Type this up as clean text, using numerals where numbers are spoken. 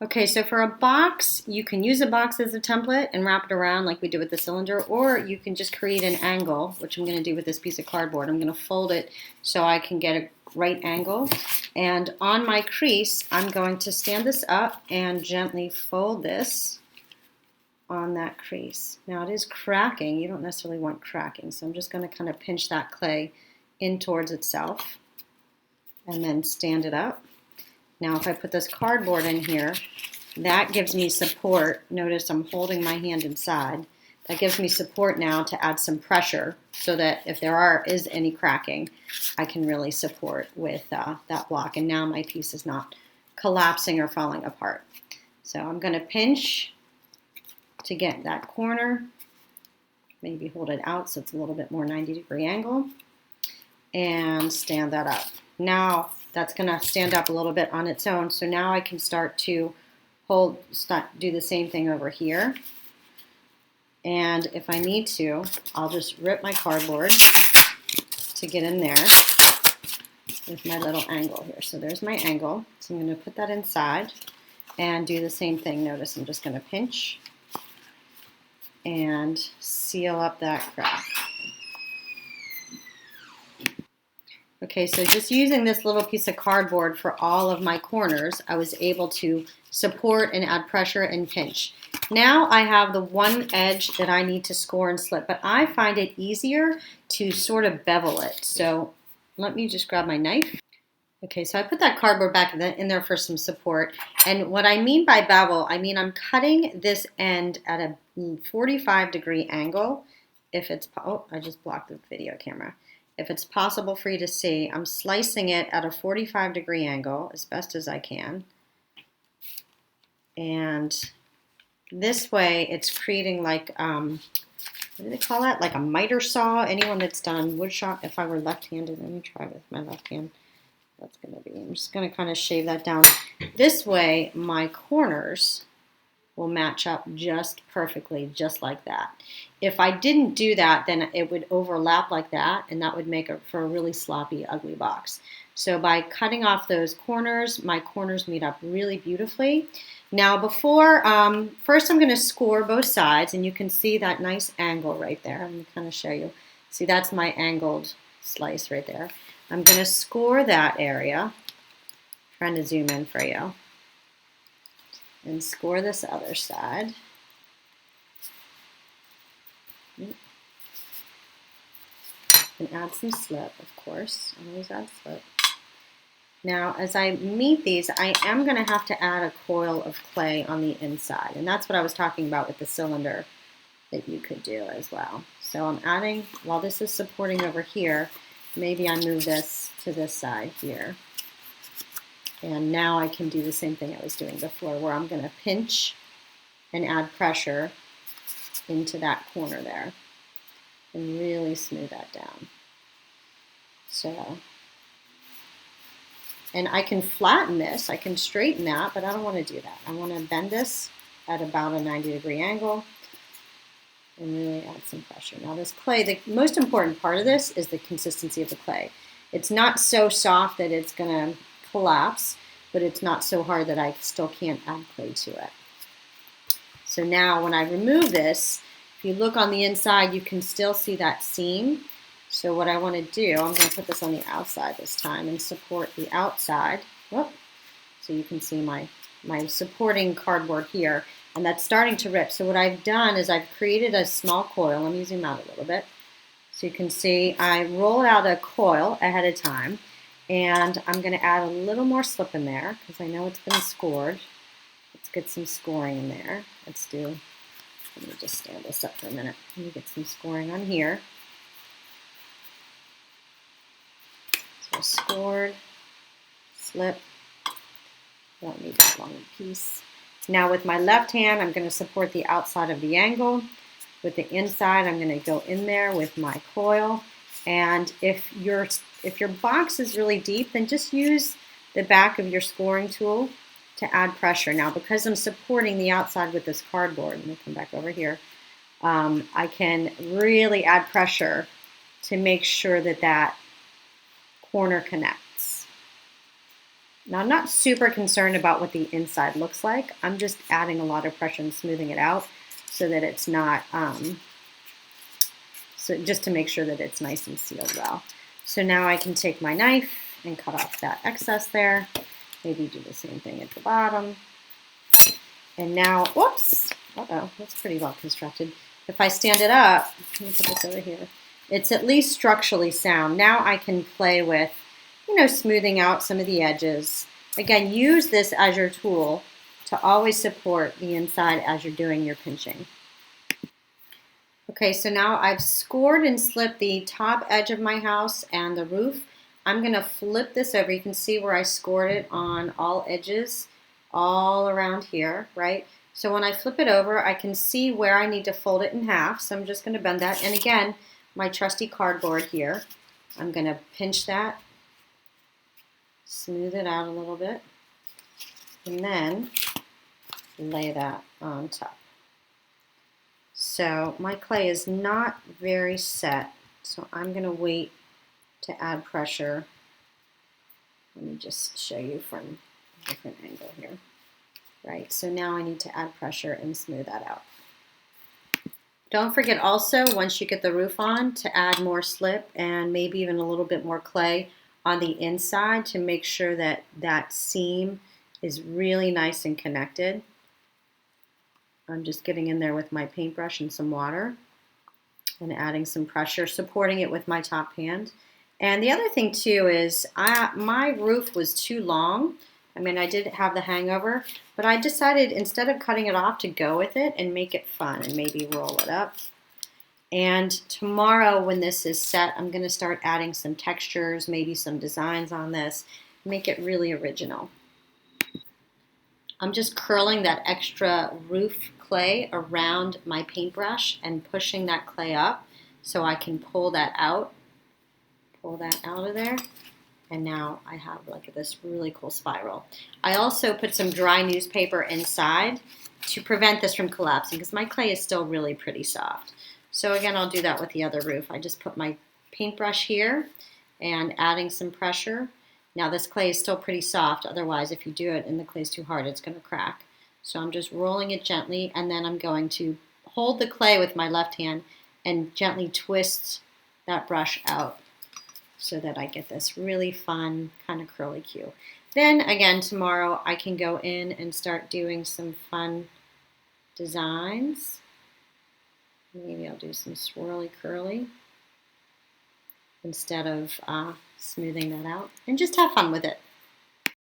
Okay, so for a box, you can use a box as a template and wrap it around like we did with the cylinder, or you can just create an angle, which I'm going to do with this piece of cardboard. I'm going to fold it so I can get a right angle. And on my crease, I'm going to stand this up and gently fold this on that crease. Now it is cracking. You don't necessarily want cracking, so I'm just going to kind of pinch that clay in towards itself and then stand it up. Now if I put this cardboard in here, that gives me support. Notice I'm holding my hand inside. That gives me support now to add some pressure so that if there is any cracking, I can really support with that block. And now my piece is not collapsing or falling apart. So I'm going to pinch to get that corner, maybe hold it out so it's a little bit more 90-degree angle, and stand that up. Now that's going to stand up a little bit on its own, so now I can start to do the same thing over here. And if I need to, I'll just rip my cardboard to get in there with my little angle here. So there's my angle. So I'm going to put that inside and do the same thing. Notice I'm just going to pinch and seal up that crack. Okay, so just using this little piece of cardboard for all of my corners, I was able to support and add pressure and pinch. Now I have the one edge that I need to score and slip, but I find it easier to sort of bevel it. So let me just grab my knife. Okay, so I put that cardboard back in there for some support. And what I mean by bevel, I mean I'm cutting this end at a 45-degree angle. If it's, oh, I just blocked the video camera. If it's possible for you to see, I'm slicing it at a 45-degree angle as best as I can. And this way it's creating like, what do they call that? Like a miter saw. Anyone that's done wood shop, if I were left-handed, let me try with my left hand. That's going to be, I'm just going to kind of shave that down. This way my corners will match up just perfectly, just like that. If I didn't do that, then it would overlap like that, and that would make it for a really sloppy, ugly box. So by cutting off those corners, my corners meet up really beautifully. Now first I'm going to score both sides, and you can see that nice angle right there. I'm going to kind of show you. See, that's my angled slice right there. I'm going to score that area. I'm trying to zoom in for you. And score this other side. And add some slip, of course. Always add slip. Now, as I meet these, I am going to have to add a coil of clay on the inside. And that's what I was talking about with the cylinder that you could do as well. So I'm adding, while this is supporting over here, maybe I move this to this side here. And now I can do the same thing I was doing before, where I'm going to pinch and add pressure into that corner there and really smooth that down. So, and I can flatten this, I can straighten that, but I don't want to do that. I want to bend this at about a 90-degree angle and really add some pressure. Now this clay, the most important part of this is the consistency of the clay. It's not so soft that it's going to collapse, but it's not so hard that I still can't add clay to it. So now when I remove this, if you look on the inside, you can still see that seam. So what I want to do, I'm going to put this on the outside this time and support the outside. Whoop. So you can see my supporting cardboard here, and that's starting to rip. So what I've done is I've created a small coil. Let me zoom out a little bit. So you can see I rolled out a coil ahead of time, and I'm going to add a little more slip in there because I know it's been scored. Let's get some scoring in there. Let me just stand this up for a minute. Let me get some scoring on here. So scored, slip, don't need that long a piece. Now with my left hand, I'm going to support the outside of the angle. With the inside, I'm going to go in there with my coil. And if your box is really deep, then just use the back of your scoring tool to add pressure. Now, because I'm supporting the outside with this cardboard, let me come back over here, I can really add pressure to make sure that that corner connects. Now, I'm not super concerned about what the inside looks like. I'm just adding a lot of pressure and smoothing it out so that it's not, so just to make sure that it's nice and sealed well. So now I can take my knife and cut off that excess there. Maybe do the same thing at the bottom. And now, whoops, uh-oh, that's pretty well constructed. If I stand it up, let me put this over here, it's at least structurally sound. Now I can play with, smoothing out some of the edges. Again, use this as your tool to always support the inside as you're doing your pinching. Okay, so now I've scored and slipped the top edge of my house and the roof. I'm going to flip this over. You can see where I scored it on all edges, all around here, right? So when I flip it over, I can see where I need to fold it in half. So I'm just going to bend that. And again, my trusty cardboard here, I'm going to pinch that, smooth it out a little bit, and then lay that on top. So my clay is not very set, so I'm going to wait to add pressure. Let me just show you from a different angle here. Right, so now I need to add pressure and smooth that out. Don't forget also, once you get the roof on, to add more slip and maybe even a little bit more clay on the inside to make sure that that seam is really nice and connected. I'm just getting in there with my paintbrush and some water and adding some pressure, supporting it with my top hand. And the other thing too is my roof was too long. I mean, I did have the hangover, but I decided instead of cutting it off to go with it and make it fun and maybe roll it up. And tomorrow when this is set, I'm going to start adding some textures, maybe some designs on this, make it really original. I'm just curling that extra roof clay around my paintbrush and pushing that clay up so I can pull that out of there. And now I have like this really cool spiral. I also put some dry newspaper inside to prevent this from collapsing because my clay is still really pretty soft. So again, I'll do that with the other roof. I just put my paintbrush here and adding some pressure. Now this clay is still pretty soft, otherwise if you do it and the clay is too hard, it's going to crack. So I'm just rolling it gently, and then I'm going to hold the clay with my left hand and gently twist that brush out so that I get this really fun kind of curly Q. Then again, tomorrow I can go in and start doing some fun designs. Maybe I'll do some swirly curly instead of smoothing that out, and just have fun with it.